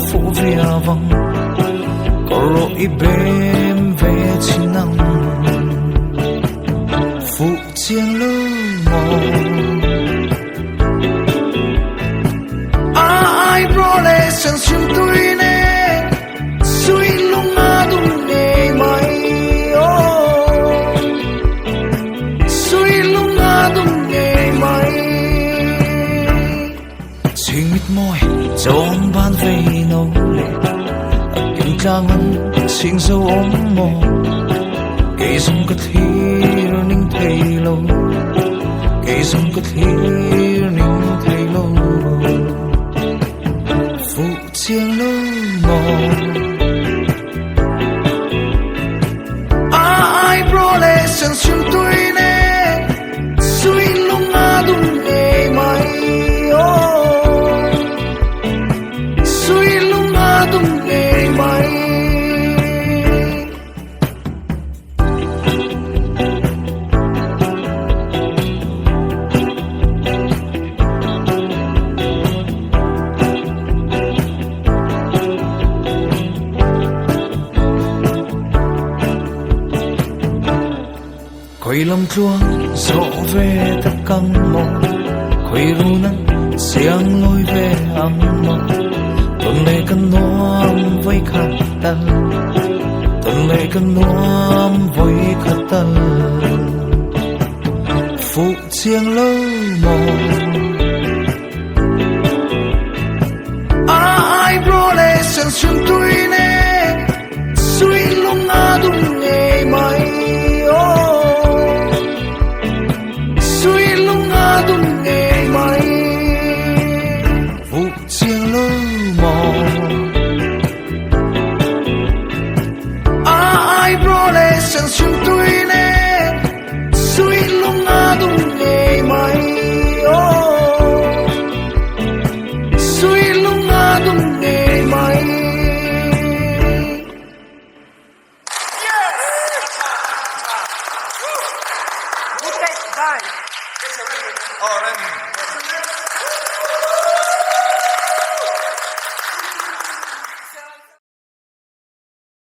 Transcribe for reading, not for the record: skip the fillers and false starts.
phố vía vắng có rỗi bên về chỉ nắng phụ chiên lơ mò ai bro lệ sang chim tôi nè suy lung ngã đúng ngày mai suy lung ngã đúng ngày mai suy mít môi trong ban về nấu lệ kinh ca ngân xin dấu ống mò cây dung có thir ninh thầy lâu cây dung có thir ninh thầy lâu phụ chiên lâu mò ai bro lệ sang chim tôi nè suy lung ngã đúng ngày mai suy lung ngã đúng ngày mai khơi lâm chuông rộ về tất căng mộng khơi ru nắng xiang lối về ấm mộng tuần lệ cần noam với khát tân tuần lệ cần noam với khát tân phụ chiêng lâu mộng